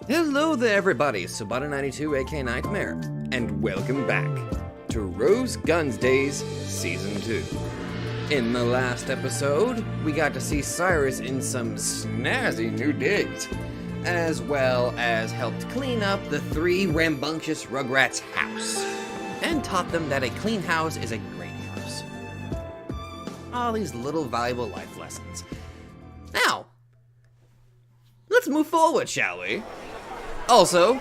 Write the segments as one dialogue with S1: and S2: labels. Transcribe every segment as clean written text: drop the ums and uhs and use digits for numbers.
S1: Hello there everybody, Subata92 aka Nightmare, and welcome back to Rose Guns Days Season 2. In the last episode, we got to see Cyrus in some snazzy new digs, as well as helped clean up the 3 rambunctious Rugrats' house, and taught them that a clean house is a great house. All these little valuable life lessons. Now, let's move forward, shall we? Also,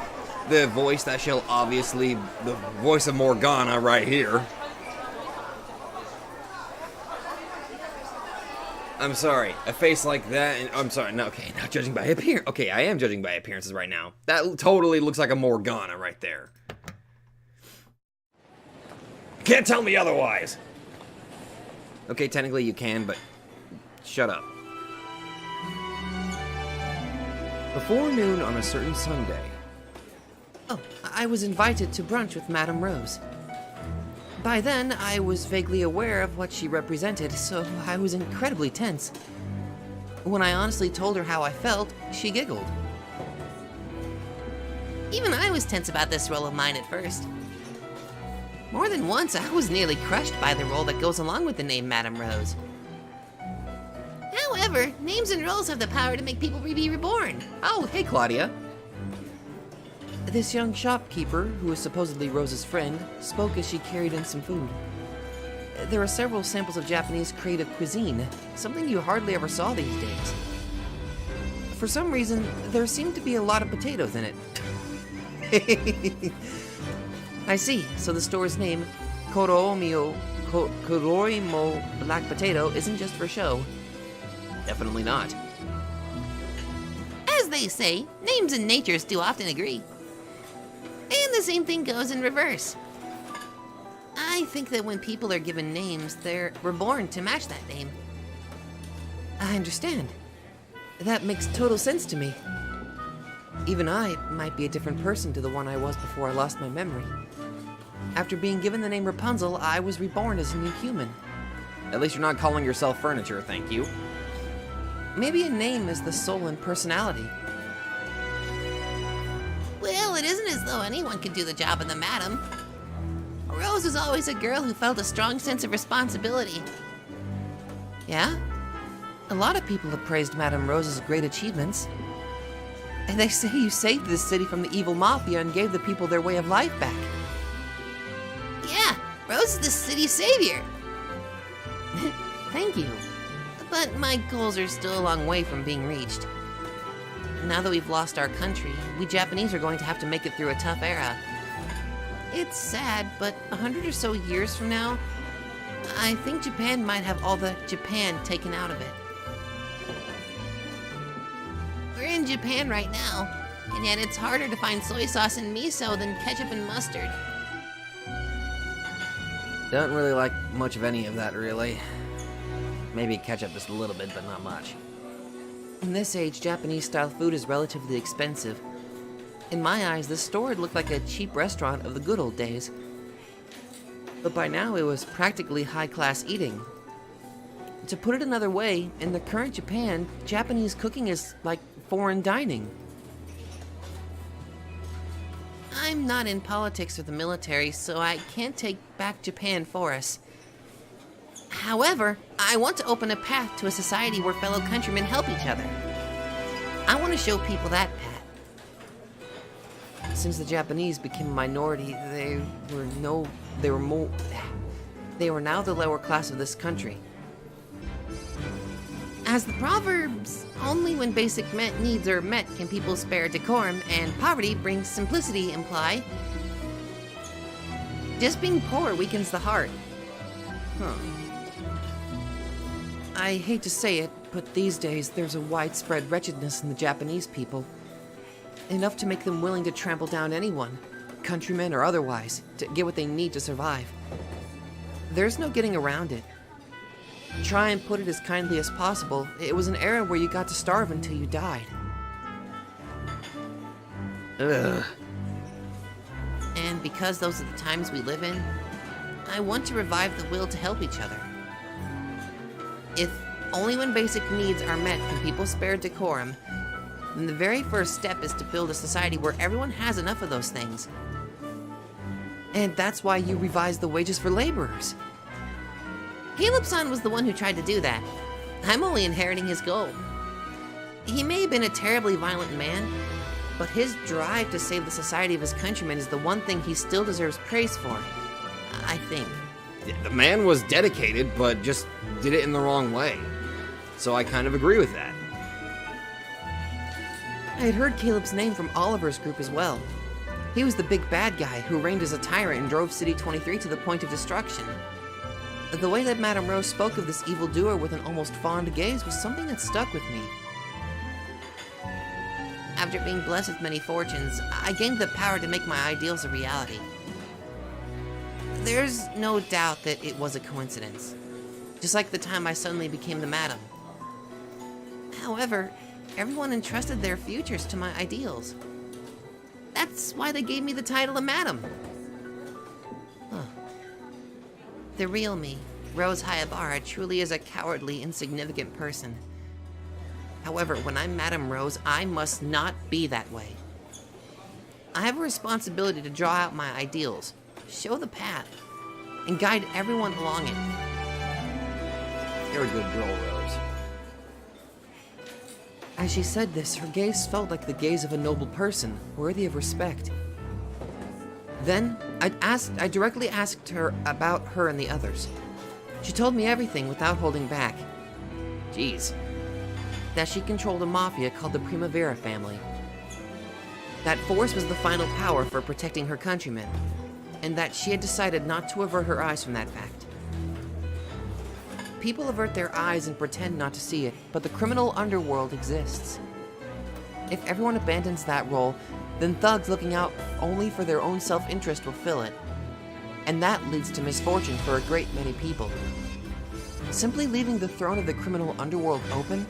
S1: the voice that shall obviously, the voice of Morgana right here. I'm sorry, a face like that, and I'm sorry, no, okay, not judging by appearance. Okay, I am judging by appearances right now. That totally looks like a Morgana right there. Can't tell me otherwise. Okay, technically you can, but shut up. Before noon on a certain Sunday. Oh, I was invited to brunch with Madame Rose. By then, I was vaguely aware of what she represented, so I was incredibly tense. When I honestly told her how I felt, she giggled.
S2: Even I was tense about this role of mine at first. More than once, I was nearly crushed by the role that goes along with the name Madame Rose. However, names and roles have the power to make people be reborn.
S1: Oh, hey Claudia. This young shopkeeper, who was supposedly Rose's friend, spoke as she carried in some food. There are several samples of Japanese creative cuisine, something you hardly ever saw these days. For some reason, there seemed to be a lot of potatoes in it. I see, so the store's name, Koroimo Black Potato, isn't just for show. Definitely not.
S2: As they say, names and natures do often agree. And the same thing goes in reverse. I think that when people are given names, they're reborn to match that name.
S1: I understand. That makes total sense to me. Even I might be a different person to the one I was before I lost my memory. After being given the name Rapunzel, I was reborn as a new human. At least you're not calling yourself furniture, thank you. Maybe a name is the soul and personality.
S2: Well, it isn't as though anyone could do the job of the madam. Rose was always a girl who felt a strong sense of responsibility.
S1: Yeah? A lot of people have praised Madame Rose's great achievements. And they say you saved this city from the evil mafia and gave the people their way of life back.
S2: Yeah, Rose is the city's savior.
S1: Thank you.
S2: But my goals are still a long way from being reached.
S1: Now that we've lost our country, we Japanese are going to have to make it through a tough era. It's sad, but 100 or so years from now, I think Japan might have all the Japan taken out of it.
S2: We're in Japan right now, and yet it's harder to find soy sauce and miso than ketchup and mustard.
S1: Don't really like much of any of that, really. Maybe ketchup just a little bit, but not much. In this age, Japanese-style food is relatively expensive. In my eyes, this store had looked like a cheap restaurant of the good old days. But by now, it was practically high-class eating. To put it another way, in the current Japan, Japanese cooking is like foreign dining.
S2: I'm not in politics or the military, so I can't take back Japan for us. However, I want to open a path to a society where fellow countrymen help each other. I want to show people that path.
S1: Since the Japanese became a minority, they were now the lower class of this country.
S2: As the proverbs, only when basic needs are met can people spare decorum, and poverty brings simplicity imply. Just being poor weakens the heart.
S1: Huh. I hate to say it, but these days there's a widespread wretchedness in the Japanese people. Enough to make them willing to trample down anyone, countrymen or otherwise, to get what they need to survive. There's no getting around it. Try and put it as kindly as possible, it was an era where you got to starve until you died. Ugh.
S2: And because those are the times we live in, I want to revive the will to help each other. If only when basic needs are met can people spare decorum, then the very first step is to build a society where everyone has enough of those things. And that's why you revised the wages for laborers. Caleb-san was the one who tried to do that. I'm only inheriting his goal. He may have been a terribly violent man, but his drive to save the society of his countrymen is the one thing he still deserves praise for, I think.
S1: Yeah, the man was dedicated, but just did it in the wrong way. So I kind of agree with that.
S2: I had heard Caleb's name from Oliver's group as well. He was the big bad guy who reigned as a tyrant and drove City 23 to the point of destruction. The way that Madame Rose spoke of this evildoer with an almost fond gaze was something that stuck with me. After being blessed with many fortunes, I gained the power to make my ideals a reality. There's no doubt that it was a coincidence, just like the time I suddenly became the Madam. However, everyone entrusted their futures to my ideals. That's why they gave me the title of Madam. Huh. The real me, Rose Hayabara, truly is a cowardly, insignificant person. However, when I'm Madame Rose, I must not be that way. I have a responsibility to draw out my ideals, show the path, and guide everyone along it.
S1: You're a good girl, Rose.
S2: As she said this, her gaze felt like the gaze of a noble person, worthy of respect. Then, I directly asked her about her and the others. She told me everything without holding back.
S1: Jeez.
S2: That she controlled a mafia called the Primavera family. That force was the final power for protecting her countrymen, and that she had decided not to avert her eyes from that fact. People avert their eyes and pretend not to see it, but the criminal underworld exists. If everyone abandons that role, then thugs looking out only for their own self-interest will fill it. And that leads to misfortune for a great many people. Simply leaving the throne of the criminal underworld open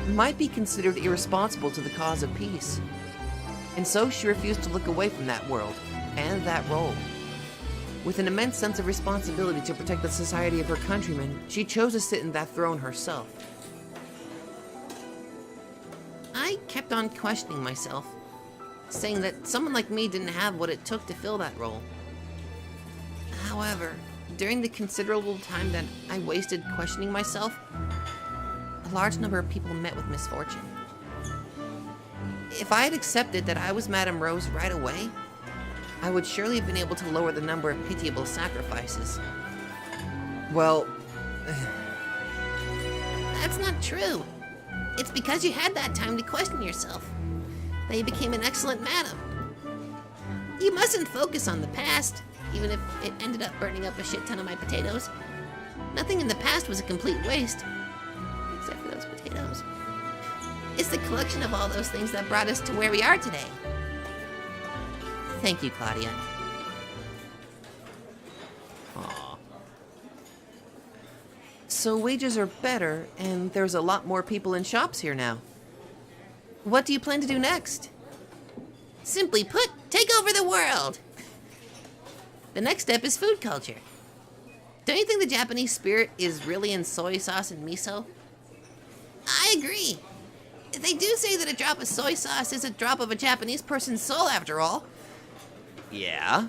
S2: might be considered irresponsible to the cause of peace. And so she refused to look away from that world, and that role. With an immense sense of responsibility to protect the society of her countrymen, she chose to sit in that throne herself. I kept on questioning myself, saying that someone like me didn't have what it took to fill that role. However, during the considerable time that I wasted questioning myself, a large number of people met with misfortune. If I had accepted that I was Madame Rose right away, I would surely have been able to lower the number of pitiable sacrifices.
S1: Well,
S2: That's not true. It's because you had that time to question yourself that you became an excellent Madam. You mustn't focus on the past, even if it ended up burning up a shit ton of my potatoes. Nothing in the past was a complete waste, except for those potatoes. It's the collection of all those things that brought us to where we are today. Thank you, Claudia.
S1: aw.
S2: So wages are better, and there's a lot more people in shops here now. What do you plan to do next? Simply put, take over the world! The next step is food culture. Don't you think the Japanese spirit is really in soy sauce and miso? I agree. They do say that a drop of soy sauce is a drop of a Japanese person's soul, after all.
S1: Yeah?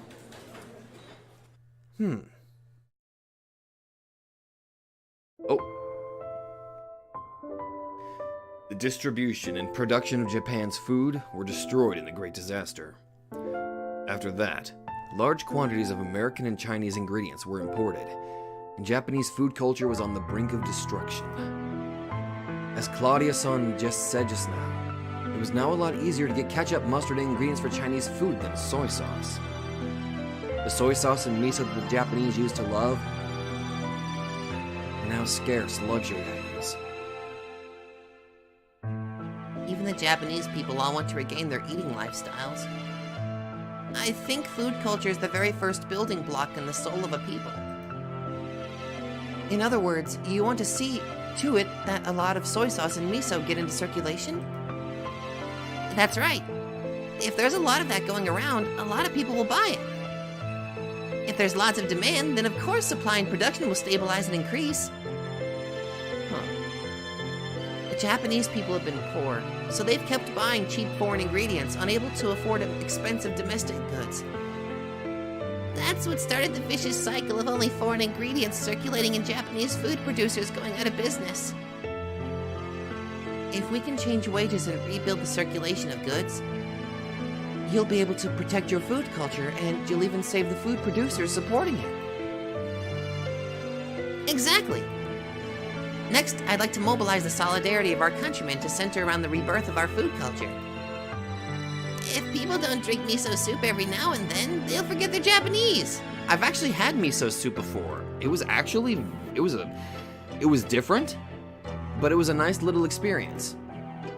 S1: Oh. The distribution and production of Japan's food were destroyed in the Great Disaster. After that, large quantities of American and Chinese ingredients were imported, and Japanese food culture was on the brink of destruction. As Claudia-san just said just now, it was now a lot easier to get ketchup, mustard, and ingredients for Chinese food than soy sauce. The soy sauce and miso that the Japanese used to love are now scarce luxury items.
S2: Even the Japanese people all want to regain their eating lifestyles. I think food culture is the very first building block in the soul of a people. In other words, you want to see to it that a lot of soy sauce and miso get into circulation? That's right. If there's a lot of that going around, a lot of people will buy it. If there's lots of demand, then of course supply and production will stabilize and increase. The Japanese people have been poor, so they've kept buying cheap foreign ingredients, unable to afford expensive domestic goods. That's what started the vicious cycle of only foreign ingredients circulating and Japanese food producers going out of business. If we can change wages and rebuild the circulation of goods, you'll be able to protect your food culture, and you'll even save the food producers supporting it. Exactly. Next, I'd like to mobilize the solidarity of our countrymen to center around the rebirth of our food culture. If people don't drink miso soup every now and then, they'll forget they're Japanese.
S1: I've actually had miso soup before. It was different, but it was a nice little experience.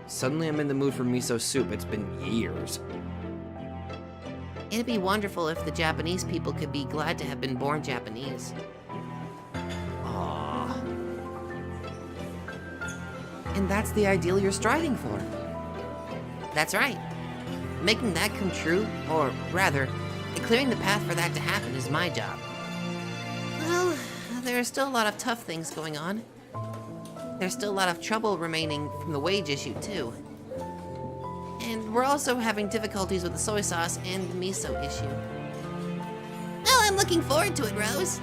S1: Suddenly I'm in the mood for miso soup. It's been years.
S2: It'd be wonderful if the Japanese people could be glad to have been born Japanese.
S1: Aww.
S2: And that's the ideal you're striving for. That's right. Making that come true, or rather, clearing the path for that to happen is my job. Well, there are still a lot of tough things going on. There's still a lot of trouble remaining from the wage issue, too. And we're also having difficulties with the soy sauce and the miso issue. Well, I'm looking forward to it, Rose.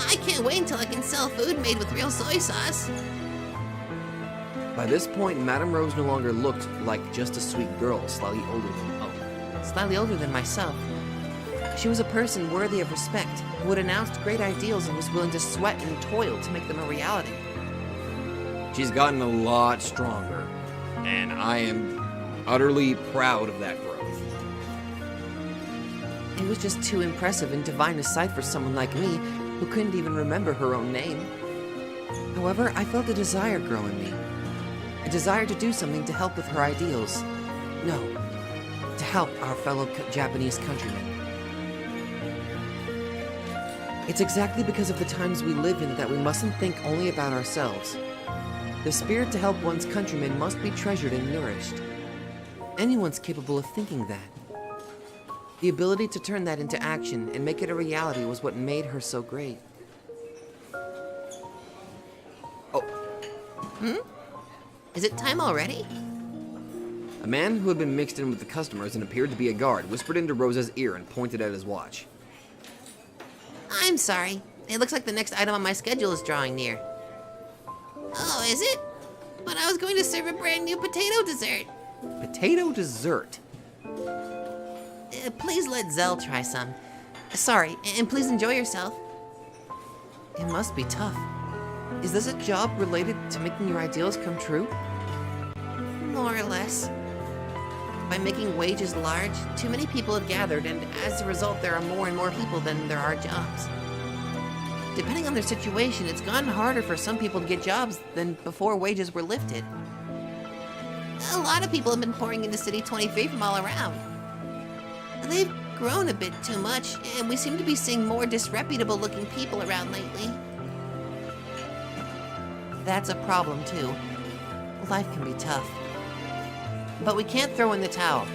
S2: I can't wait until I can sell food made with real soy sauce.
S1: By this point, Madame Rose no longer looked like just a sweet girl, slightly older than myself. She was a person worthy of respect, who had announced great ideals and was willing to sweat and toil to make them a reality. She's gotten a lot stronger, and I am utterly proud of that growth.
S2: It was just too impressive and divine a sight for someone like me, who couldn't even remember her own name. However, I felt a desire grow in me. A desire to do something to help with her ideals. No, to help our fellow Japanese countrymen. It's exactly because of the times we live in that we mustn't think only about ourselves. The spirit to help one's countrymen must be treasured and nourished. Anyone's capable of thinking that. The ability to turn that into action and make it a reality was what made her so great.
S1: Oh.
S2: Is it time already?
S1: A man who had been mixed in with the customers and appeared to be a guard whispered into Rosa's ear and pointed at his watch.
S2: I'm sorry. It looks like the next item on my schedule is drawing near. Oh, is it? But I was going to serve a brand new potato dessert.
S1: Potato dessert?
S2: Please let Zell try some. Sorry, and please enjoy yourself. It must be tough. Is this a job related to making your ideals come true? More or less. By making wages large, too many people have gathered, and as a result, there are more and more people than there are jobs. Depending on their situation, it's gotten harder for some people to get jobs than before wages were lifted. A lot of people have been pouring into City 23 from all around. They've grown a bit too much, and we seem to be seeing more disreputable-looking people around lately. That's a problem, too. Life can be tough. But we can't throw in the towel.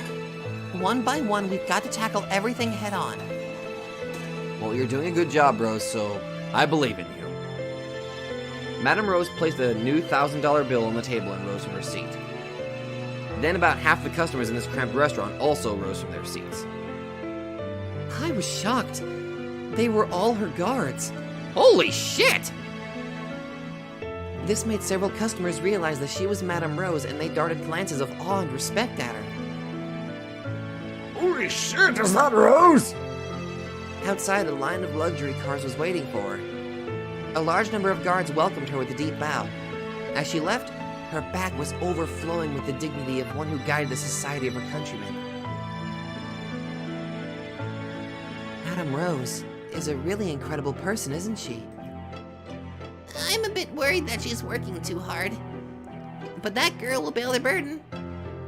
S2: One by one, we've got to tackle everything head-on.
S1: Well, you're doing a good job, Rose, so I believe in you. Madame Rose placed a new $1,000 bill on the table and rose from her seat. Then about half the customers in this cramped restaurant also rose from their seats.
S2: I was shocked. They were all her guards.
S1: Holy shit!
S2: This made several customers realize that she was Madame Rose, and they darted glances of awe and respect at her.
S1: Holy shit, is that Rose?
S2: Outside, a line of luxury cars was waiting for her. A large number of guards welcomed her with a deep bow. As she left, her back was overflowing with the dignity of one who guided the society of her countrymen. Madame Rose is a really incredible person, isn't she? I'm a bit worried that she's working too hard. But that girl will bear the burden.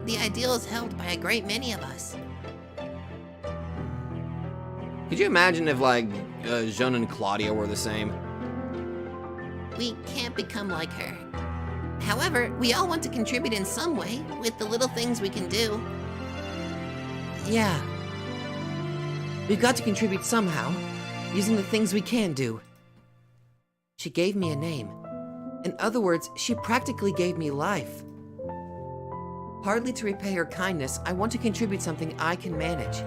S2: The ideal is held by a great many of us.
S1: Could you imagine if, Jean and Claudia were the same?
S2: We can't become like her. However, we all want to contribute in some way with the little things we can do. Yeah. We've got to contribute somehow, using the things we can do. She gave me a name, In other words, she practically gave me life. Partly to repay her kindness, I want to contribute something I can manage.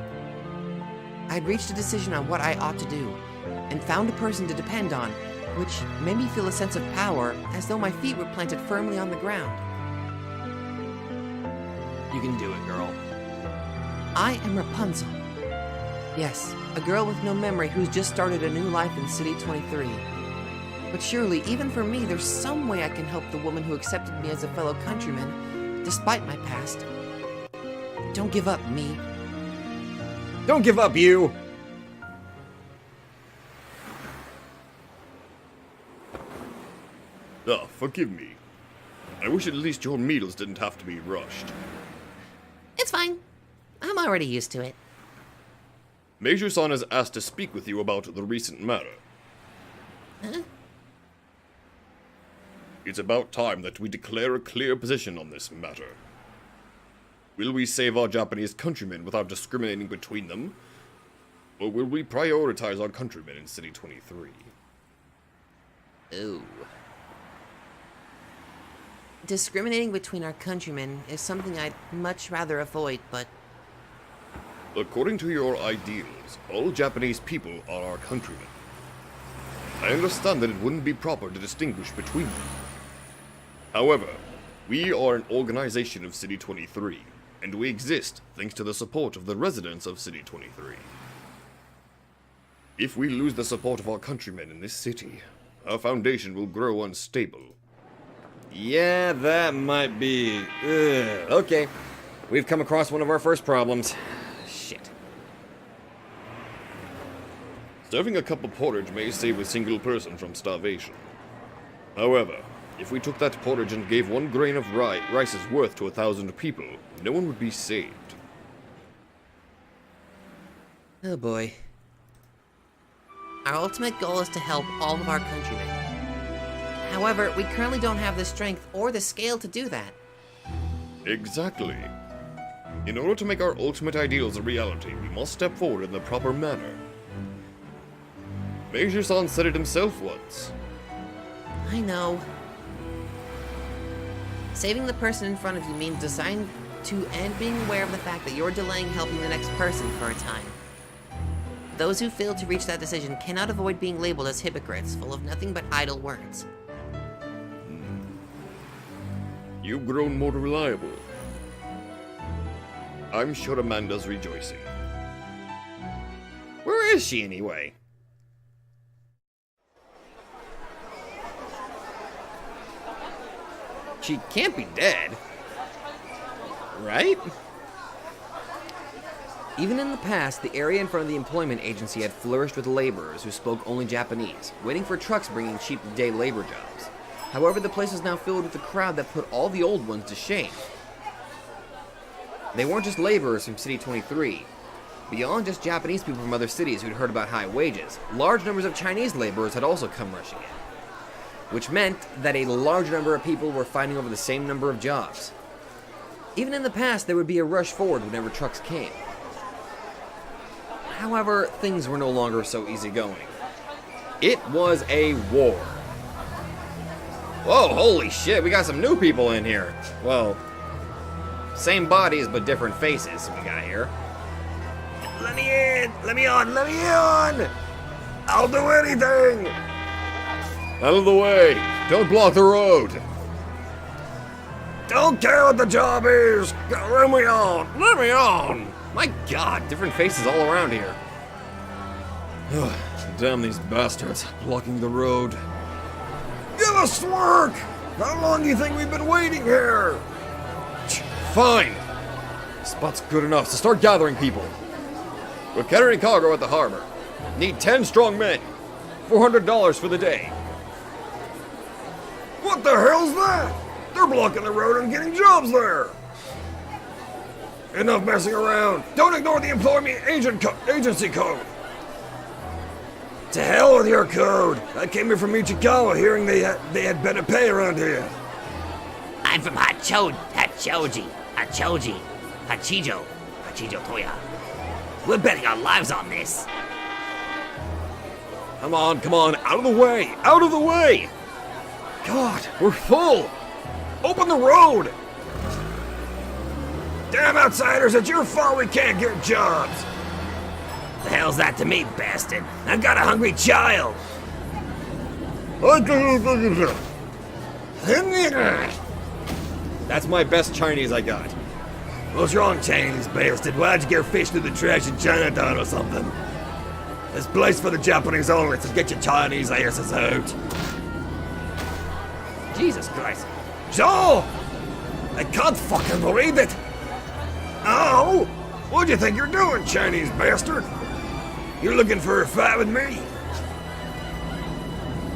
S2: I had reached a decision on what I ought to do, and found a person to depend on, which made me feel a sense of power, as though my feet were planted firmly on the ground.
S1: You can do it, girl.
S2: I am Rapunzel. Yes, a girl with no memory who's just started a new life in City 23. But surely, even for me, there's some way I can help the woman who accepted me as a fellow countryman, despite my past. Don't give up, me.
S1: Don't give up, you!
S3: Ah, forgive me. I wish at least your meals didn't have to be rushed.
S2: It's fine. I'm already used to it.
S3: Meiju-san has asked to speak with you about the recent matter.
S2: Huh?
S3: It's about time that we declare a clear position on this matter. Will we save our Japanese countrymen without discriminating between them? Or will we prioritize our countrymen in City 23?
S2: Ooh. Discriminating between our countrymen is something I'd much rather avoid, but
S3: According to your ideals, all Japanese people are our countrymen. I understand that it wouldn't be proper to distinguish between them. However, we are an organization of City 23, and we exist thanks to the support of the residents of City 23. If we lose the support of our countrymen in this city, our foundation will grow unstable.
S1: Yeah, that might be... Okay, we've come across one of our first problems. Shit.
S3: Serving a cup of porridge may save a single person from starvation. However, if we took that porridge and gave 1 grain of rice's worth to 1,000 people, no one would be saved.
S2: oh boy. Our ultimate goal is to help all of our countrymen. However, we currently don't have the strength or the scale to do that.
S3: Exactly. In order to make our ultimate ideals a reality, we must step forward in the proper manner. Meiju-san said it himself once.
S2: I know. Saving the person in front of you means deciding to and being aware of the fact that you're delaying helping the next person for a time. Those who fail to reach that decision cannot avoid being labeled as hypocrites, full of nothing but idle words.
S3: You've grown more reliable. I'm sure Amanda's rejoicing.
S1: Where is she, anyway? She can't be dead. Right? Even in the past, the area in front of the employment agency had flourished with laborers who spoke only Japanese, waiting for trucks bringing cheap day labor jobs. However, the place is now filled with a crowd that put all the old ones to shame. They weren't just laborers from City 23. Beyond just Japanese people from other cities who'd heard about high wages, large numbers of Chinese laborers had also come rushing in, which meant that a large number of people were fighting over the same number of jobs. Even in the past, there would be a rush forward whenever trucks came. However, things were no longer so easygoing. It was a war. Whoa, holy shit, we got some new people in here. Well, same bodies but different faces we got here. Let me in! Let me on! Let me on! I'll do anything!
S3: Out of the way! Don't block the road!
S1: Don't care what the job is! Let me on! Let me on! My god, different faces all around here.
S3: Damn these bastards, blocking the road.
S1: Give us work! How long do you think we've been waiting here?
S3: Fine! Spot's good enough, so start gathering people. We're carrying cargo at the harbor. Need 10 strong men. $400 for the day.
S1: What the hell's that? They're blocking the road and getting jobs there. Enough messing around. Don't ignore the employment agency code. To hell with your code. I came here from Ichikawa hearing they had better pay around here.
S4: I'm from Hachijo Toya. We're betting our lives on this.
S1: Come on, out of the way! Out of the way! God, we're full! Open the road!
S4: Damn outsiders, it's your fault we can't get jobs. The hell's that to me, bastard? I've got a hungry child.
S1: That's my best Chinese I got.
S4: What's wrong, Chinese bastard? Why'd you get fish through the trash in Chinatown or something? This place for the Japanese only, so get your Chinese asses out.
S1: Jesus Christ.
S4: Joe! I can't fucking believe it! Oh! What do you think you're doing, Chinese bastard? You're looking for a fight with me?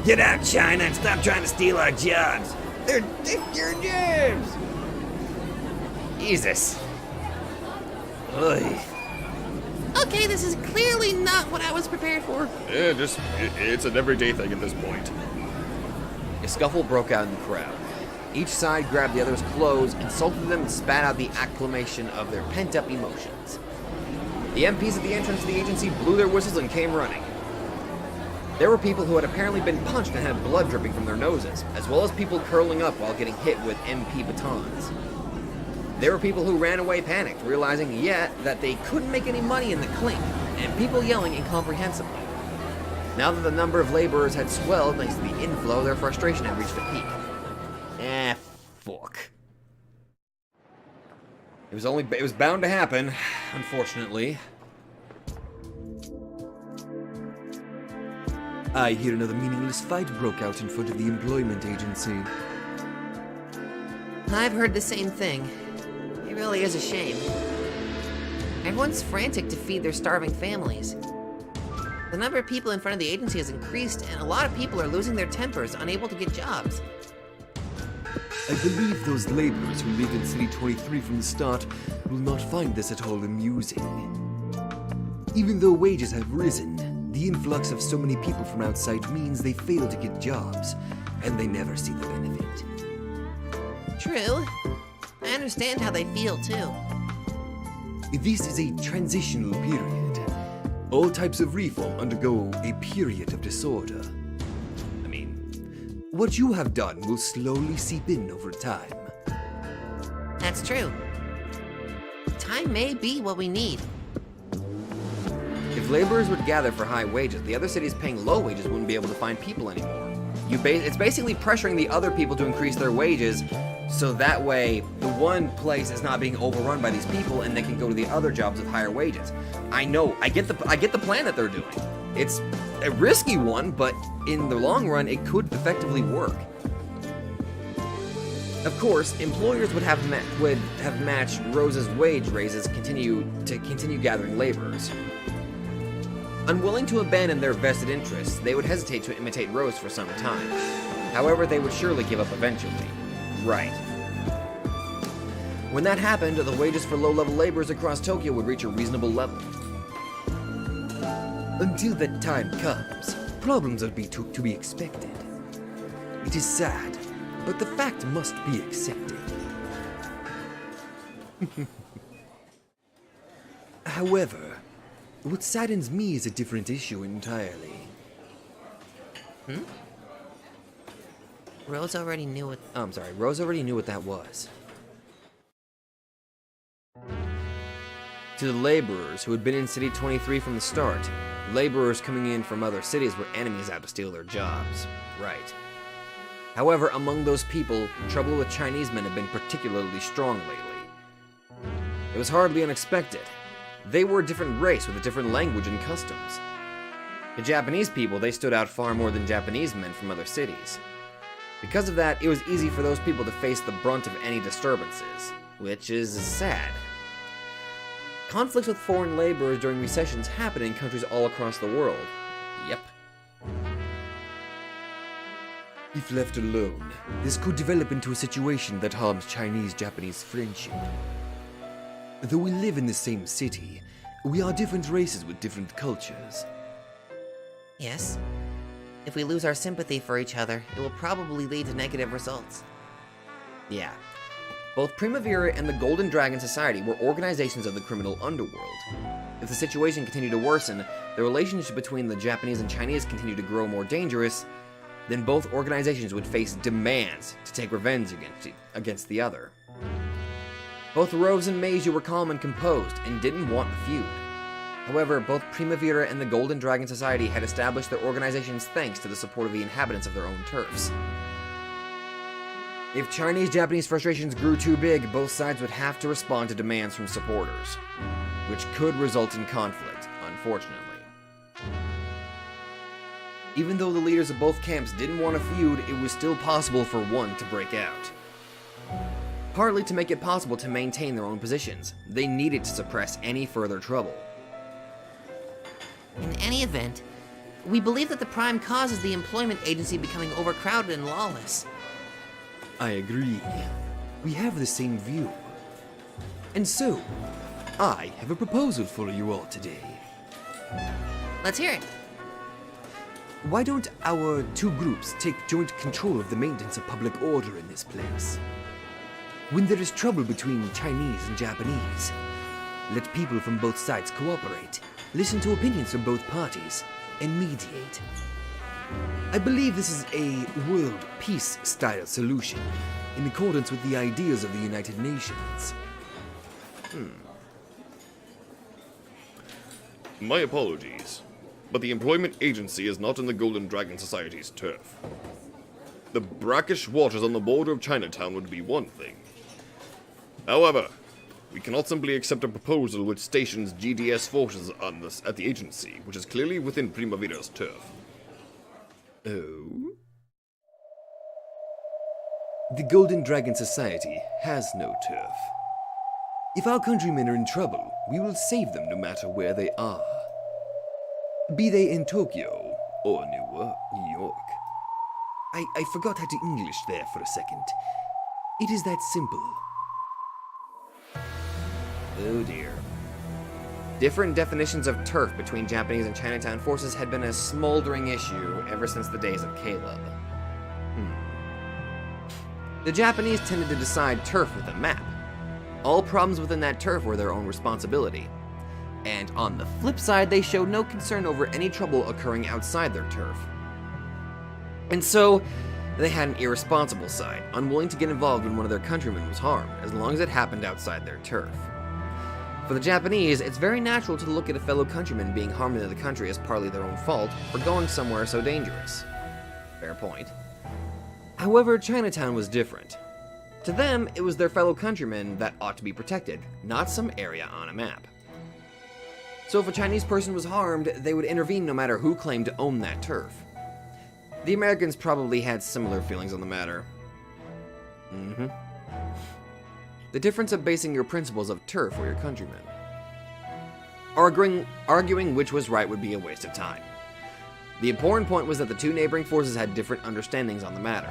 S4: Get out, China, and stop trying to steal our jobs. They're your jobs!
S1: Jesus.
S4: Oy.
S2: Okay, this is clearly not what I was prepared for.
S3: Yeah, it's an everyday thing at this point.
S1: A scuffle broke out in the crowd. Each side grabbed the other's clothes, insulted them, and spat out the acclamation of their pent-up emotions. The MPs at the entrance to the agency blew their whistles and came running. There were people who had apparently been punched and had blood dripping from their noses, as well as people curling up while getting hit with MP batons. There were people who ran away panicked, realizing yet that they couldn't make any money in the clink, and people yelling incomprehensibly. Now that the number of laborers had swelled thanks to the inflow, their frustration had reached a peak. Fuck. It was bound to happen, unfortunately. I hear another meaningless fight broke out in front of the employment agency.
S2: I've heard the same thing. It really is a shame. Everyone's frantic to feed their starving families. The number of people in front of the agency has increased, and a lot of people are losing their tempers, unable to get jobs.
S5: I believe those laborers who lived in City 23 from the start will not find this at all amusing. Even though wages have risen, the influx of so many people from outside means they fail to get jobs, and they never see the benefit.
S2: True. I understand how they feel, too.
S5: This is a transitional period. All types of reform undergo a period of disorder. I mean, what you have done will slowly seep in over time.
S2: That's true. Time may be what we need.
S1: If laborers would gather for high wages, the other cities paying low wages wouldn't be able to find people anymore. It's basically pressuring the other people to increase their wages, so that way the one place is not being overrun by these people, and they can go to the other jobs with higher wages. I know, I get the plan that they're doing. It's a risky one, but in the long run, it could effectively work. Of course, employers would have matched Rose's wage raises to continue gathering laborers. Unwilling to abandon their vested interests, they would hesitate to imitate Rose for some time. However, they would surely give up eventually. Right. When that happened, the wages for low-level laborers across Tokyo would reach a reasonable level.
S5: Until that time comes, problems are to be expected. It is sad, but the fact must be accepted. However, what saddens me is a different issue entirely.
S2: Rose already knew what...
S1: Oh, I'm sorry, Rose already knew what that was. To the laborers who had been in City 23 from the start, laborers coming in from other cities were enemies out to steal their jobs. Right. However, among those people, trouble with Chinese men had been particularly strong lately. It was hardly unexpected. They were a different race with a different language and customs. The Japanese people, they stood out far more than Japanese men from other cities. Because of that, it was easy for those people to face the brunt of any disturbances, which is sad. Conflicts with foreign laborers during recessions happen in countries all across the world. Yep.
S5: If left alone, this could develop into a situation that harms Chinese-Japanese friendship. Though we live in the same city, we are different races with different cultures.
S2: Yes. If we lose our sympathy for each other, it will probably lead to negative results.
S1: Yeah. Both Primavera and the Golden Dragon Society were organizations of the criminal underworld. If the situation continued to worsen, the relationship between the Japanese and Chinese continued to grow more dangerous, then both organizations would face demands to take revenge against the other. Both Rose and Meiji were calm and composed and didn't want a feud. However, both Primavera and the Golden Dragon Society had established their organizations thanks to the support of the inhabitants of their own turfs. If Chinese-Japanese frustrations grew too big, both sides would have to respond to demands from supporters, which could result in conflict, unfortunately. Even though the leaders of both camps didn't want a feud, it was still possible for one to break out. Partly to make it possible to maintain their own positions, they needed to suppress any further trouble.
S2: In any event, we believe that the prime cause is the employment agency becoming overcrowded and lawless.
S5: I agree. We have the same view. And so, I have a proposal for you all today.
S2: Let's hear it.
S5: Why don't our two groups take joint control of the maintenance of public order in this place? When there is trouble between Chinese and Japanese, let people from both sides cooperate, listen to opinions from both parties, and mediate. I believe this is a world peace-style solution, in accordance with the ideas of the United Nations.
S3: My apologies, but the employment agency is not in the Golden Dragon Society's turf. The brackish waters on the border of Chinatown would be one thing. However, we cannot simply accept a proposal which stations GDS forces at the agency, which is clearly within Primavera's turf.
S5: Oh? The Golden Dragon Society has no turf. If our countrymen are in trouble, we will save them no matter where they are. Be they in Tokyo or New York. I forgot how to English there for a second. It is that simple.
S1: Oh dear. Different definitions of turf between Japanese and Chinatown forces had been a smoldering issue ever since the days of Caleb. The Japanese tended to decide turf with a map. All problems within that turf were their own responsibility. And on the flip side, they showed no concern over any trouble occurring outside their turf. And so, they had an irresponsible side, unwilling to get involved when one of their countrymen was harmed, as long as it happened outside their turf. For the Japanese, it's very natural to look at a fellow countryman being harmed in the country as partly their own fault for going somewhere so dangerous. Fair point. However, Chinatown was different. To them, it was their fellow countrymen that ought to be protected, not some area on a map. So if a Chinese person was harmed, they would intervene no matter who claimed to own that turf. The Americans probably had similar feelings on the matter. The difference of basing your principles of turf or your countrymen. Arguing which was right would be a waste of time. The important point was that the two neighboring forces had different understandings on the matter.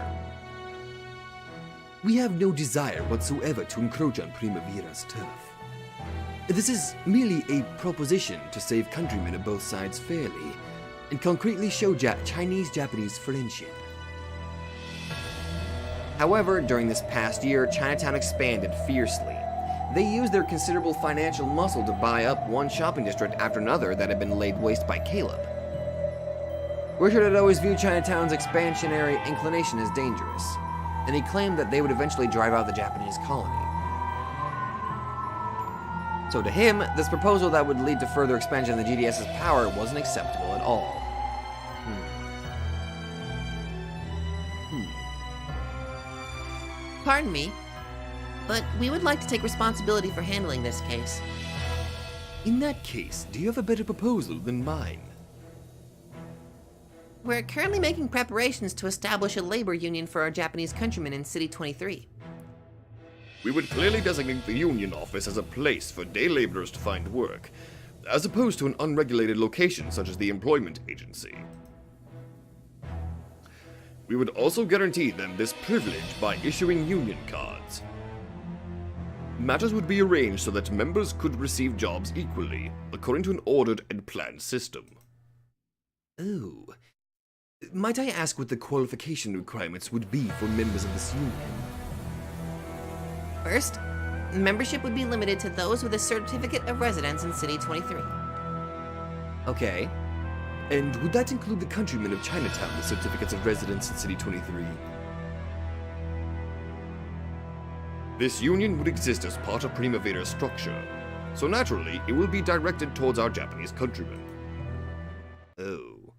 S5: We have no desire whatsoever to encroach on Primavera's turf. This is merely a proposition to save countrymen of both sides fairly, and concretely show Chinese-Japanese friendship.
S1: However, during this past year, Chinatown expanded fiercely. They used their considerable financial muscle to buy up one shopping district after another that had been laid waste by Caleb. Richard had always viewed Chinatown's expansionary inclination as dangerous, and he claimed that they would eventually drive out the Japanese colony. So to him, this proposal that would lead to further expansion of the GDS's power wasn't acceptable at all.
S2: Pardon me, but we would like to take responsibility for handling this case.
S5: In that case, do you have a better proposal than mine?
S2: We're currently making preparations to establish a labor union for our Japanese countrymen in City 23.
S3: We would clearly designate the union office as a place for day laborers to find work, as opposed to an unregulated location such as the employment agency. We would also guarantee them this privilege by issuing union cards. Matters would be arranged so that members could receive jobs equally, according to an ordered and planned system.
S5: Oh. Might I ask what the qualification requirements would be for members of this union?
S2: First, membership would be limited to those with a certificate of residence in City 23.
S1: Okay.
S5: And would that include the countrymen of Chinatown with certificates of residence in City 23?
S3: This union would exist as part of Primavera's structure, so naturally it will be directed towards our Japanese countrymen.
S1: Oh.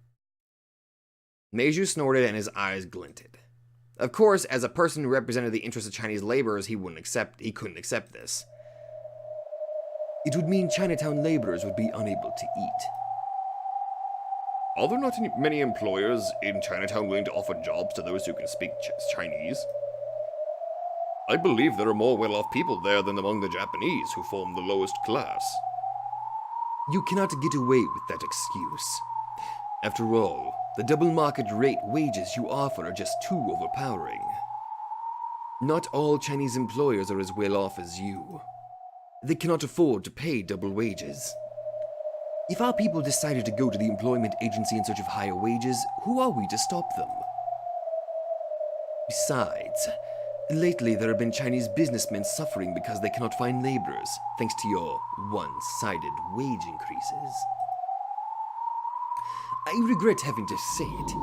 S1: Meiju snorted and his eyes glinted. Of course, as a person who represented the interests of Chinese laborers, he couldn't accept this.
S5: It would mean Chinatown laborers would be unable to eat.
S3: Are there not many employers in Chinatown willing to offer jobs to those who can speak Chinese? I believe there are more well-off people there than among the Japanese, who form the lowest class.
S5: You cannot get away with that excuse. After all, the double market rate wages you offer are just too overpowering. Not all Chinese employers are as well off as you. They cannot afford to pay double wages. If our people decided to go to the employment agency in search of higher wages, who are we to stop them? Besides, lately there have been Chinese businessmen suffering because they cannot find laborers, thanks to your one-sided wage increases. I regret having to say it,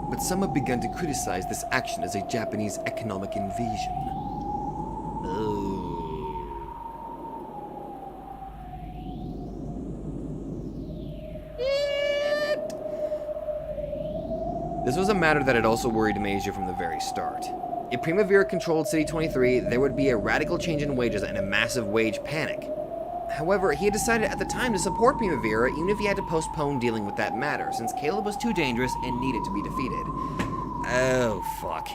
S5: but some have begun to criticize this action as a Japanese economic invasion.
S1: Oh. This was a matter that had also worried Meiju from the very start. If Primavera controlled City 23, there would be a radical change in wages and a massive wage panic. However, he had decided at the time to support Primavera even if he had to postpone dealing with that matter, since Caleb was too dangerous and needed to be defeated. Oh, fuck.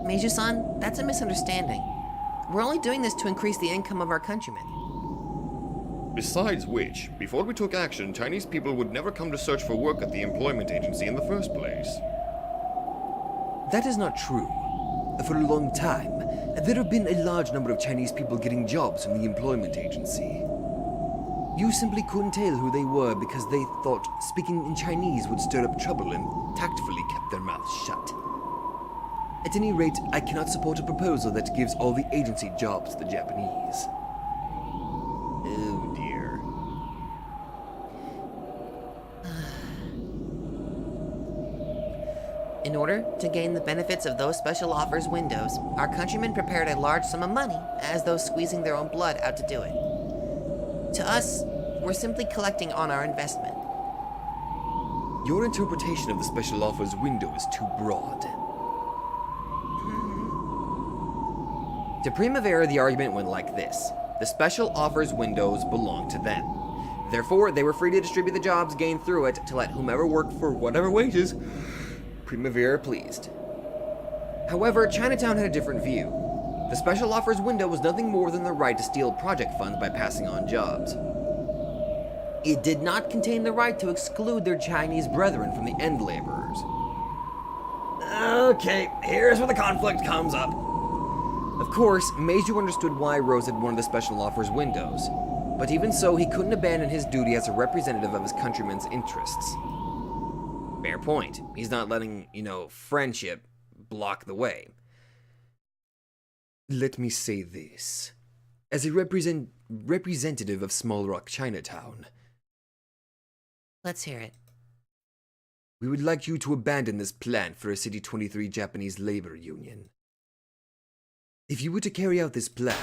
S2: Meiju-san, that's a misunderstanding. We're only doing this to increase the income of our countrymen.
S3: Besides which, before we took action, Chinese people would never come to search for work at the employment agency in the first place.
S5: That is not true. For a long time, there have been a large number of Chinese people getting jobs from the employment agency. You simply couldn't tell who they were because they thought speaking in Chinese would stir up trouble and tactfully kept their mouths shut. At any rate, I cannot support a proposal that gives all the agency jobs to the Japanese.
S1: Oh dear.
S2: In order to gain the benefits of those special offers windows, our countrymen prepared a large sum of money, as though squeezing their own blood out to do it. To us, we're simply collecting on our investment.
S5: Your interpretation of the special offers window is too broad.
S1: To Primavera, the argument went like this. The special offers windows belong to them. Therefore, they were free to distribute the jobs gained through it to let whomever worked for whatever wages Primavera pleased. However, Chinatown had a different view. The special offers window was nothing more than the right to steal project funds by passing on jobs. It did not contain the right to exclude their Chinese brethren from the end laborers. Okay, here's where the conflict comes up. Of course, Meiju understood why Rose had wanted the special offers windows, but even so, he couldn't abandon his duty as a representative of his countrymen's interests. Fair point. He's not letting, friendship block the way.
S5: Let me say this. As a representative of Small Rock Chinatown,
S2: Let's hear it.
S5: we would like you to abandon this plan for a City 23 Japanese labor union. If you were to carry out this plan,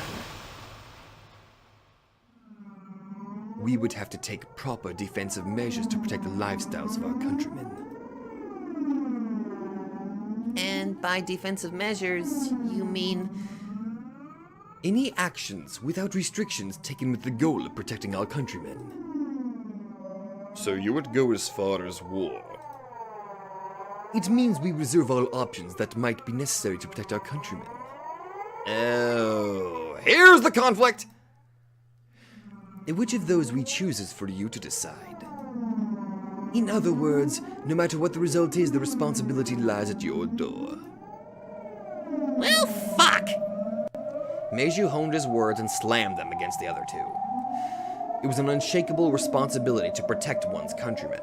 S5: we would have to take proper defensive measures to protect the lifestyles of our countrymen.
S2: And by defensive measures, you mean...
S5: Any actions without restrictions taken with the goal of protecting our countrymen.
S3: So you would go as far as war?
S5: It means we reserve all options that might be necessary to protect our countrymen.
S1: Oh, here's the conflict!
S5: And which of those we choose is for you to decide. In other words, no matter what the result is, the responsibility lies at your door.
S2: Well, fuck!
S1: Meiju honed his words and slammed them against the other two. It was an unshakable responsibility to protect one's countrymen.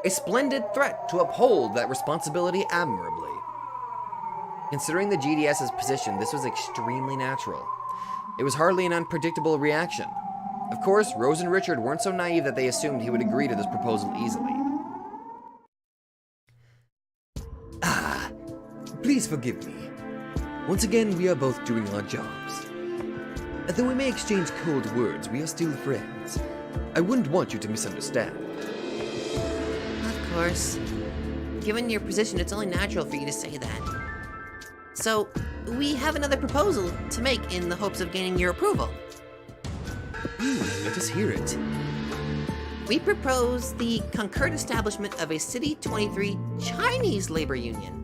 S1: A splendid threat to uphold that responsibility admirably. Considering the GDS's position, this was extremely natural. It was hardly an unpredictable reaction. Of course, Rose and Richard weren't so naive that they assumed he would agree to this proposal easily.
S5: Please forgive me. Once again, we are both doing our jobs. Though we may exchange cold words, we are still friends. I wouldn't want you to misunderstand.
S2: Of course. Given your position, it's only natural for you to say that. So, we have another proposal to make in the hopes of gaining your approval.
S5: Let us hear it.
S2: We propose the concurrent establishment of a City 23 Chinese labor union.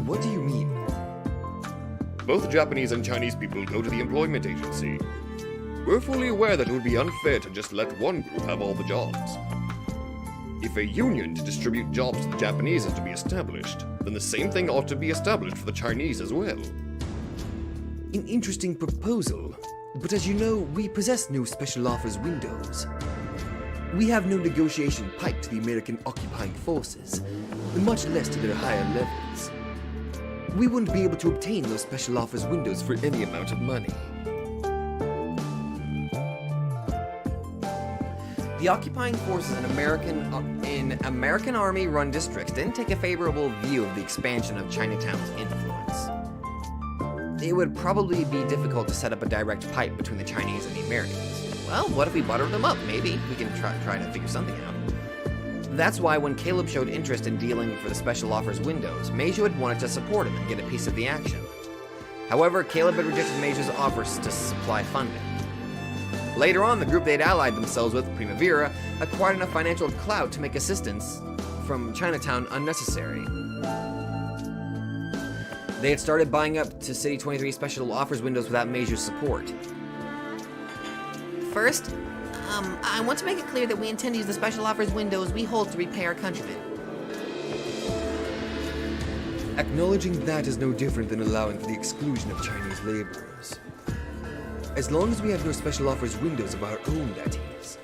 S5: What do you mean?
S3: Both Japanese and Chinese people go to the employment agency. We're fully aware that it would be unfair to just let one group have all the jobs. If a union to distribute jobs to the Japanese is to be established, then the same thing ought to be established for the Chinese as well.
S5: An interesting proposal, but as you know, we possess no special offers windows. We have no negotiation pipe to the American occupying forces, much less to their higher levels. We wouldn't be able to obtain those special offers windows for any amount of money.
S1: The occupying forces in American Army-run districts didn't take a favorable view of the expansion of Chinatown's influence. It would probably be difficult to set up a direct pipe between the Chinese and the Americans. Well, what if we butter them up? Maybe we can try to figure something out. That's why when Caleb showed interest in dealing for the special offers windows, Meiju had wanted to support him and get a piece of the action. However, Caleb had rejected Meiju's offers to supply funding. Later on, the group they'd allied themselves with, Primavera, acquired enough financial clout to make assistance from Chinatown unnecessary. They had started buying up to City 23 special offers windows without Meiju's support.
S2: First, I want to make it clear that we intend to use the special offers windows we hold to repay our countrymen.
S5: Acknowledging that is no different than allowing for the exclusion of Chinese laborers. As long as we have no special offers windows of our own, that is.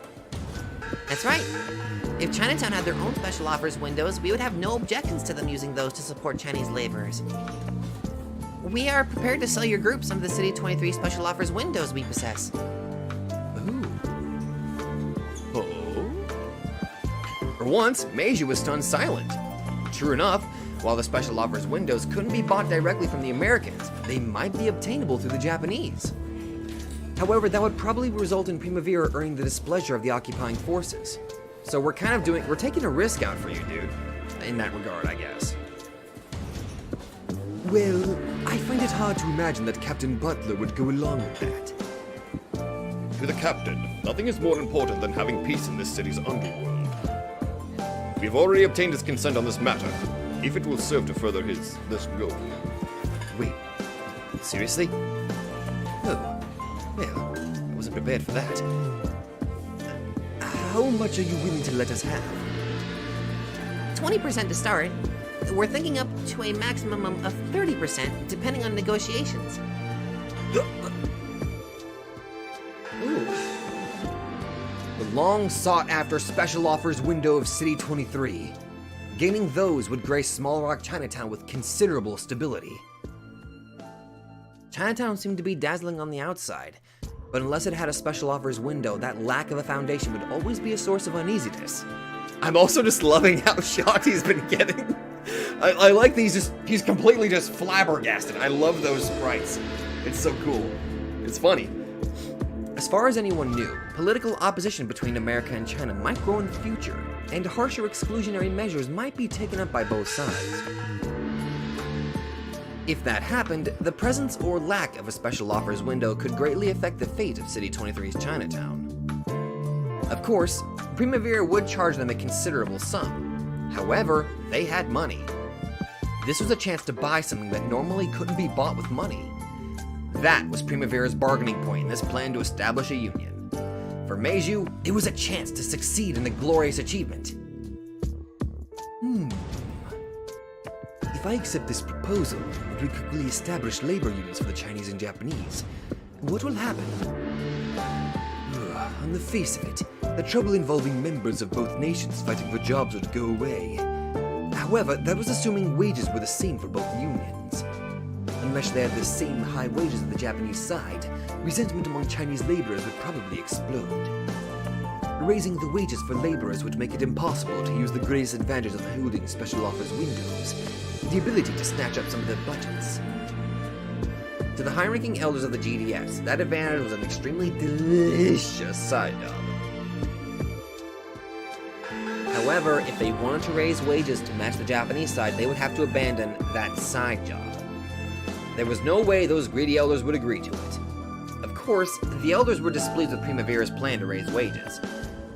S2: That's right. If Chinatown had their own special offers windows, we would have no objections to them using those to support Chinese laborers. We are prepared to sell your group some of the City 23 special offers windows we possess.
S1: For once, Meiju was stunned silent. True enough, while the special offers windows couldn't be bought directly from the Americans, they might be obtainable through the Japanese. However, that would probably result in Primavera earning the displeasure of the occupying forces. So we're taking a risk out for you, dude. In that regard, I guess.
S5: Well, I find it hard to imagine that Captain Butler would go along with that.
S3: To the captain, nothing is more important than having peace in this city's underworld. We've already obtained his consent on this matter, if it will serve to further this goal.
S1: Wait, seriously? Oh, well, I wasn't prepared for that.
S5: How much are you willing to let us have?
S2: 20% to start. We're thinking up to a maximum of 30%, depending on negotiations.
S1: Ooh. The long-sought-after special offers window of City 23. Gaining those would grace Small Rock Chinatown with considerable stability. Chinatown seemed to be dazzling on the outside, but unless it had a special offers window, that lack of a foundation would always be a source of uneasiness. I'm also just loving how shocked he's been getting. I like these, he's completely just flabbergasted. I love those sprites. It's so cool. It's funny. As far as anyone knew, political opposition between America and China might grow in the future, and harsher exclusionary measures might be taken up by both sides. If that happened, the presence or lack of a special offers window could greatly affect the fate of City 23's Chinatown. Of course, Primavera would charge them a considerable sum. However, they had money. This was a chance to buy something that normally couldn't be bought with money. That was Primavera's bargaining point in this plan to establish a union. For Meiju, it was a chance to succeed in the glorious achievement.
S5: If I accept this proposal, and we quickly establish labor unions for the Chinese and Japanese, what will happen? On the face of it, the trouble involving members of both nations fighting for jobs would go away. However, that was assuming wages were the same for both unions. Unless they had the same high wages as the Japanese side, resentment among Chinese laborers would probably explode. Raising the wages for laborers would make it impossible to use the greatest advantage of holding special offers windows, the ability to snatch up some of their budgets.
S1: To the high-ranking elders of the GDS, that advantage was an extremely delicious side job. However, if they wanted to raise wages to match the Japanese side, they would have to abandon that side job. There was no way those greedy elders would agree to it. Of course, the elders were displeased with Primavera's plan to raise wages.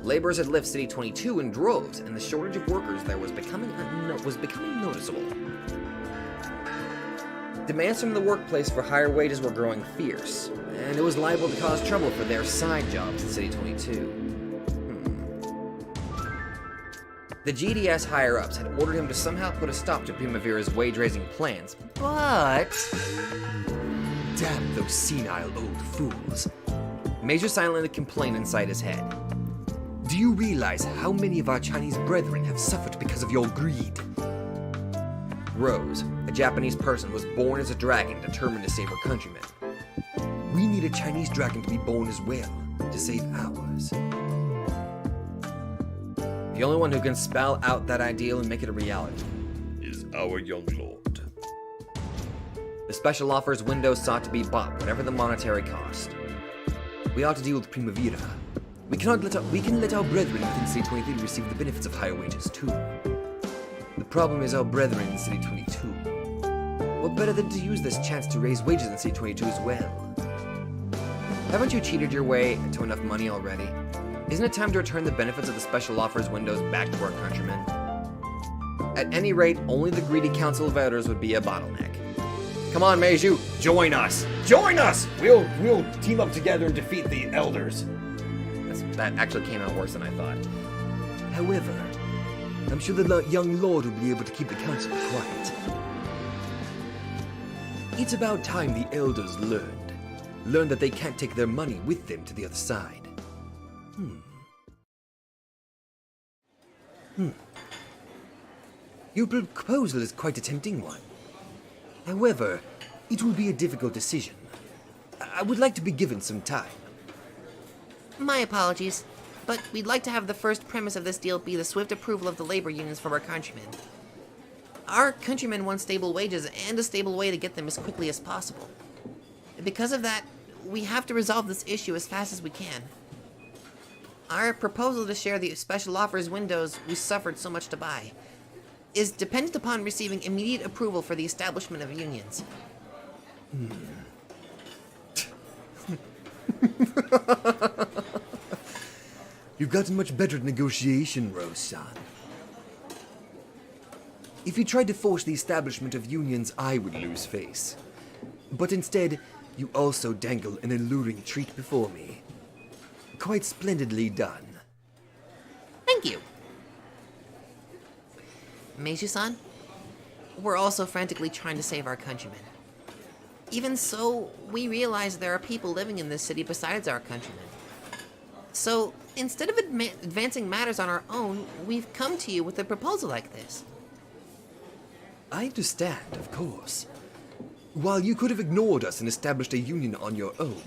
S1: Laborers had left City 22 in droves, and the shortage of workers there was becoming noticeable. Demands from the workplace for higher wages were growing fierce, and it was liable to cause trouble for their side jobs in City 22. The GDS higher-ups had ordered him to somehow put a stop to Primavera's wage-raising plans, but...
S5: Damn those senile old fools.
S1: Major silently complained inside his head.
S5: Do you realize how many of our Chinese brethren have suffered because of your greed?
S1: Rose, a Japanese person, was born as a dragon determined to save her countrymen.
S5: We need a Chinese dragon to be born as well, to save ours.
S1: The only one who can spell out that ideal and make it a reality
S3: Is our young lord.
S1: The special offers window sought to be bought, whatever the monetary cost.
S5: We ought to deal with Primavera. We can let our brethren within City 23 receive the benefits of higher wages too. The problem is our brethren in City 22. What better than to use this chance to raise wages in City 22 as well?
S1: Haven't you cheated your way to enough money already? Isn't it time to return the benefits of the special offers windows back to our countrymen? At any rate, only the greedy Council of Elders would be a bottleneck. Come on, Meiju, join us!
S4: Join us! We'll team up together and defeat the elders.
S1: That actually came out worse than I thought.
S5: However, I'm sure the young lord will be able to keep the council quiet. It's about time the elders learned that they can't take their money with them to the other side. Your proposal is quite a tempting one. However, it will be a difficult decision. I would like to be given some time.
S2: My apologies, but we'd like to have the first premise of this deal be the swift approval of the labor unions from our countrymen. Our countrymen want stable wages and a stable way to get them as quickly as possible. Because of that, we have to resolve this issue as fast as we can. Our proposal to share the special offers windows we suffered so much to buy is dependent upon receiving immediate approval for the establishment of unions.
S5: You've gotten much better at negotiation, Rose-san. If you tried to force the establishment of unions, I would lose face. But instead, you also dangle an alluring treat before me. Quite splendidly done.
S2: Thank you. Meiju-san, we're also frantically trying to save our countrymen. Even so, we realize there are people living in this city besides our countrymen. So, instead of advancing matters on our own, we've come to you with a proposal like this.
S5: I understand, of course. While you could have ignored us and established a union on your own,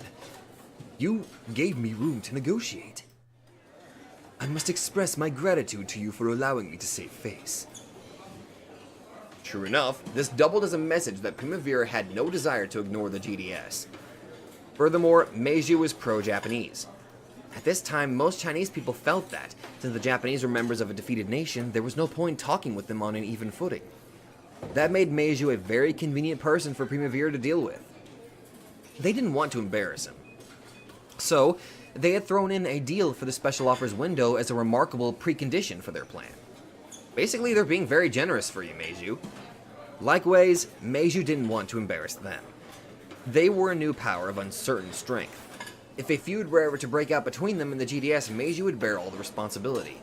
S5: you gave me room to negotiate. I must express my gratitude to you for allowing me to save face.
S1: True enough, this doubled as a message that Primavera had no desire to ignore the GDS. Furthermore, Meiju was pro-Japanese. At this time, most Chinese people felt that, since the Japanese were members of a defeated nation, there was no point talking with them on an even footing. That made Meiju a very convenient person for Primavera to deal with. They didn't want to embarrass him. So, they had thrown in a deal for the special offers window as a remarkable precondition for their plan. Basically, they're being very generous for you, Meiju. Likewise, Meiju didn't want to embarrass them. They were a new power of uncertain strength. If a feud were ever to break out between them and the GDS, Meiju would bear all the responsibility.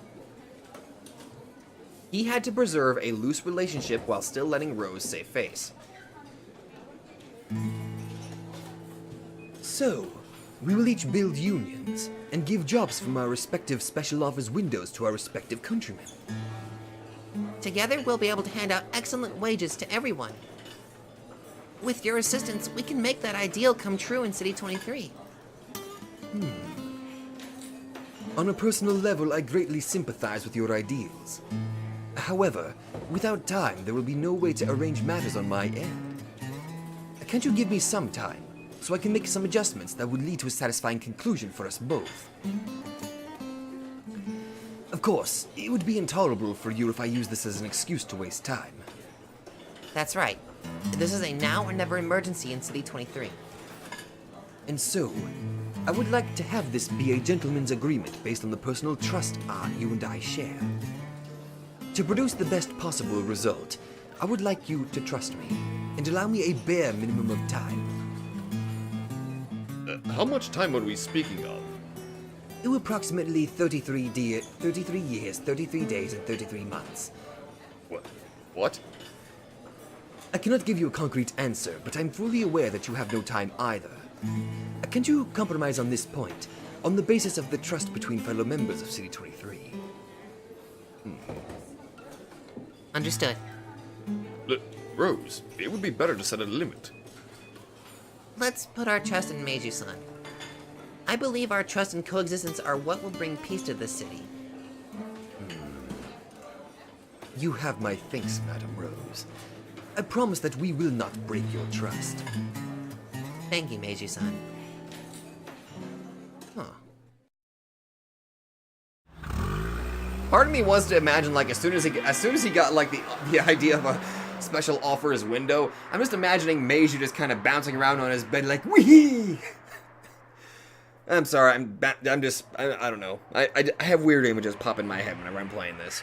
S1: He had to preserve a loose relationship while still letting Rose save face.
S5: So, we will each build unions and give jobs from our respective special offers windows to our respective countrymen.
S2: Together, we'll be able to hand out excellent wages to everyone. With your assistance, we can make that ideal come true in City 23.
S5: On a personal level, I greatly sympathize with your ideals. However, without time, there will be no way to arrange matters on my end. Can't you give me some time, so I can make some adjustments that would lead to a satisfying conclusion for us both? Of course, it would be intolerable for you if I use this as an excuse to waste time.
S2: That's right. This is a now or never emergency in City 23.
S5: And so, I would like to have this be a gentleman's agreement based on the personal trust you and I share. To produce the best possible result, I would like you to trust me and allow me a bare minimum of time.
S3: How much time are we speaking of?
S5: It will approximately 33 years, 33 days, and 33 months.
S3: What?
S5: I cannot give you a concrete answer, but I'm fully aware that you have no time either. Can't you compromise on this point, on the basis of the trust between fellow members of City 23?
S2: Understood.
S3: Rose, it would be better to set a limit.
S2: Let's put our trust in Meiji-san. I believe our trust and coexistence are what will bring peace to this city.
S5: You have my thanks, Madam Rose. I promise that we will not break your trust.
S2: Thank you, Meiji-san.
S1: Part of me wants to imagine, like, as soon as he got like the idea of a special offer his window, I'm just imagining Meiji just kind of bouncing around on his bed like, wee. I'm sorry, I'm just, I don't know. I have weird images pop in my head whenever I'm playing this.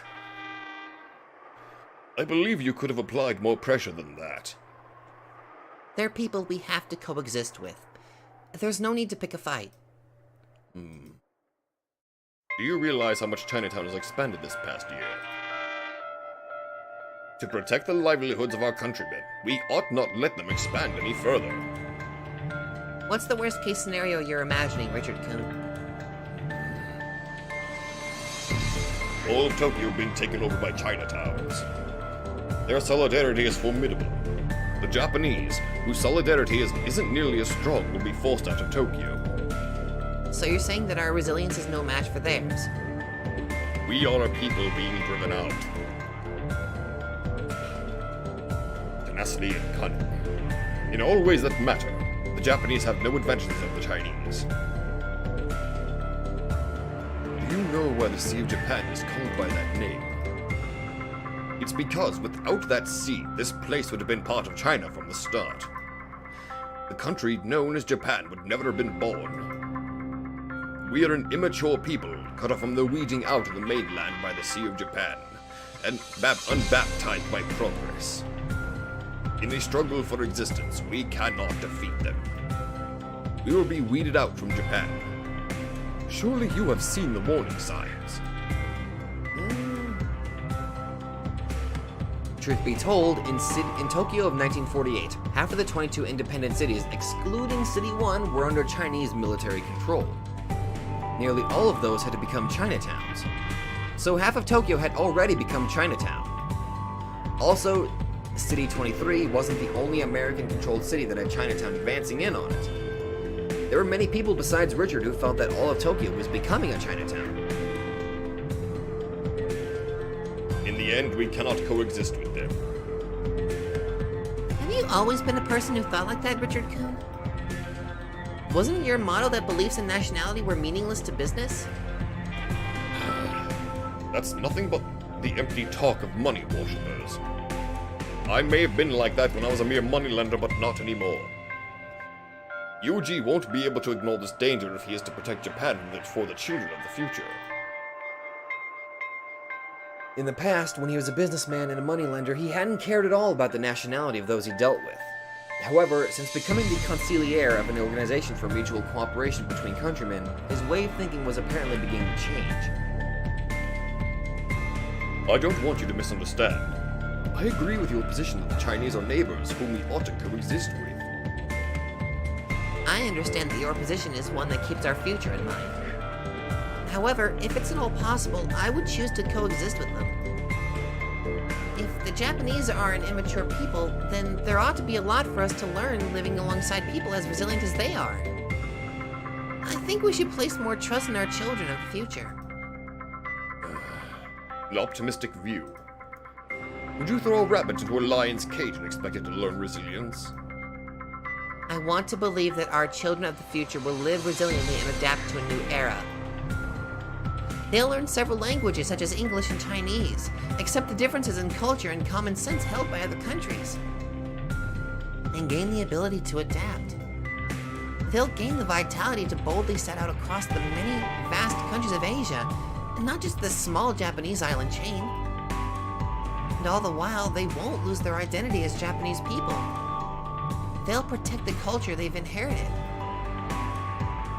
S3: I believe you could have applied more pressure than that.
S2: They're people we have to coexist with. There's no need to pick a fight.
S3: Do you realize how much Chinatown has expanded this past year? To protect the livelihoods of our countrymen, we ought not let them expand any further.
S2: What's the worst case scenario you're imagining, Richard Kuhn?
S3: All of Tokyo being taken over by Chinatowns. Their solidarity is formidable. The Japanese, whose solidarity isn't nearly as strong, will be forced out of Tokyo.
S2: So you're saying that our resilience is no match for theirs?
S3: We are a people being driven out. Tenacity and cunning. In all ways that matter, the Japanese have no advantages of the Chinese. Do you know why the Sea of Japan is called by that name? It's because without that sea, this place would have been part of China from the start. The country known as Japan would never have been born. We are an immature people, cut off from the weeding out of the mainland by the Sea of Japan, and unbaptized by progress. In a struggle for existence, we cannot defeat them. We will be weeded out from Japan. Surely you have seen the warning signs.
S1: Truth be told, in Tokyo of 1948, half of the 22 independent cities, excluding City 1, were under Chinese military control. Nearly all of those had to become Chinatowns. So half of Tokyo had already become Chinatown. Also, City 23 wasn't the only American-controlled city that had Chinatown advancing in on it. There were many people besides Richard who felt that all of Tokyo was becoming a Chinatown.
S3: In the end, we cannot coexist with them.
S2: Have you always been a person who thought like that, Richard Kuhn? Wasn't your motto that beliefs and nationality were meaningless to business?
S3: That's nothing but the empty talk of money worshippers. I may have been like that when I was a mere moneylender, but not anymore. Yuji won't be able to ignore this danger if he is to protect Japan for the children of the future.
S1: In the past, when he was a businessman and a moneylender, he hadn't cared at all about the nationality of those he dealt with. However, since becoming the consigliere of an organization for mutual cooperation between countrymen, his way of thinking was apparently beginning to change.
S3: I don't want you to misunderstand. I agree with your position that the Chinese are neighbors whom we ought to coexist with.
S2: I understand that your position is one that keeps our future in mind. However, if it's at all possible, I would choose to coexist with them. If If the Japanese are an immature people, then there ought to be a lot for us to learn living alongside people as resilient as they are. I think we should place more trust in our children of the future.
S3: An optimistic view. Would you throw a rabbit into a lion's cage and expect it to learn resilience?
S2: I want to believe that our children of the future will live resiliently and adapt to a new era. They'll learn several languages such as English and Chinese, accept the differences in culture and common sense held by other countries, and gain the ability to adapt. They'll gain the vitality to boldly set out across the many vast countries of Asia, and not just the small Japanese island chain. And all the while, they won't lose their identity as Japanese people. They'll protect the culture they've inherited.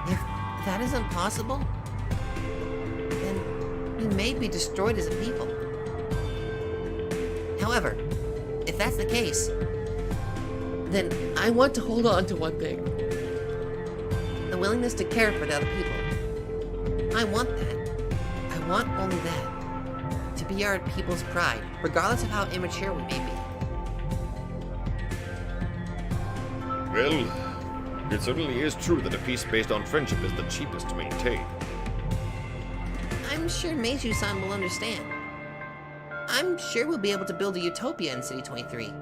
S2: If that isn't possible, then we may be destroyed as a people. However, if that's the case, then I want to hold on to one thing. The willingness to care for the other people. I want that. I want only that. To be our people's pride, regardless of how immature we may be.
S3: Well, it certainly is true that a peace based on friendship is the cheapest to maintain.
S2: I'm sure Meiju-san will understand. I'm sure we'll be able to build a utopia in City 23.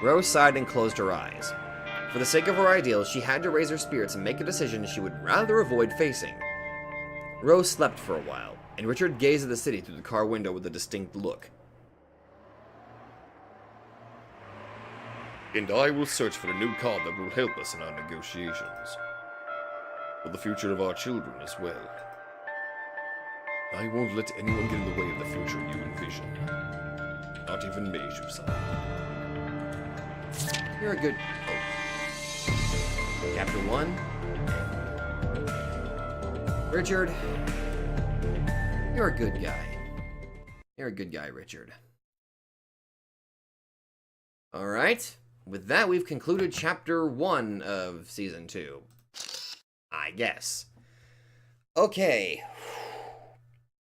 S1: Rose sighed and closed her eyes. For the sake of her ideals, she had to raise her spirits and make a decision she would rather avoid facing. Rose slept for a while, and Richard gazed at the city through the car window with a distinct look.
S3: And I will search for a new card that will help us in our negotiations. For the future of our children as well. I won't let anyone get in the way of the future you envision. Not even Meiju-san.
S1: You're a good... Oh. Chapter 1. Richard. You're a good guy. You're a good guy, Richard. Alright. With that, we've concluded Chapter 1 of Season 2. I guess. Okay.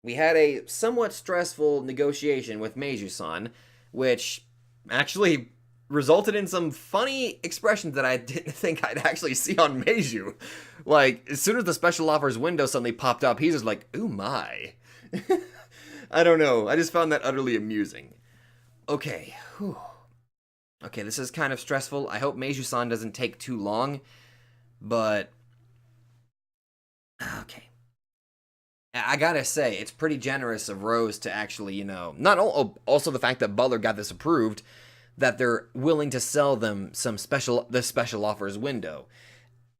S1: We had a somewhat stressful negotiation with Meiju-san, which actually resulted in some funny expressions that I didn't think I'd actually see on Meiju. Like, as soon as the special offers window suddenly popped up, he's just like, ooh my. I don't know, I just found that utterly amusing. Okay, whew. Okay, this is kind of stressful. I hope Meiju-san doesn't take too long, but... Okay. I gotta say, it's pretty generous of Rose to actually, you know, also the fact that Butler got this approved, that they're willing to sell them the special offers window.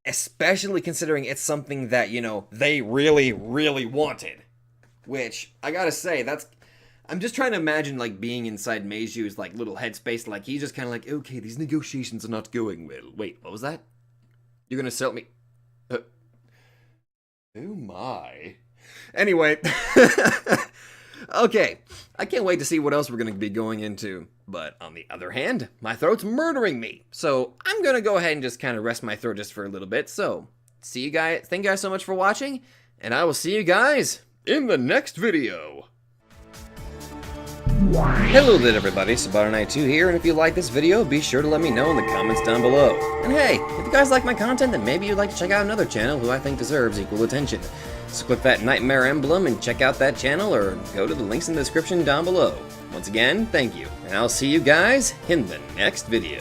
S1: Especially considering it's something that, you know, they really, really wanted. Which, I gotta say, I'm just trying to imagine, like, being inside Meiju's, like, little headspace, like, he's just kind of like, okay, these negotiations are not going well. Wait, what was that? You're gonna sell me... Oh my... Anyway, okay, I can't wait to see what else we're going to be going into, but on the other hand, my throat's murdering me, so I'm going to go ahead and just kind of rest my throat just for a little bit, so see you guys, thank you guys so much for watching, and I will see you guys in the next video. Hello there everybody, Subaru92 here, and if you like this video, be sure to let me know in the comments down below. And hey, if you guys like my content, then maybe you'd like to check out another channel who I think deserves equal attention. So click that nightmare emblem and check out that channel, or go to the links in the description down below. Once again, thank you, and I'll see you guys in the next video.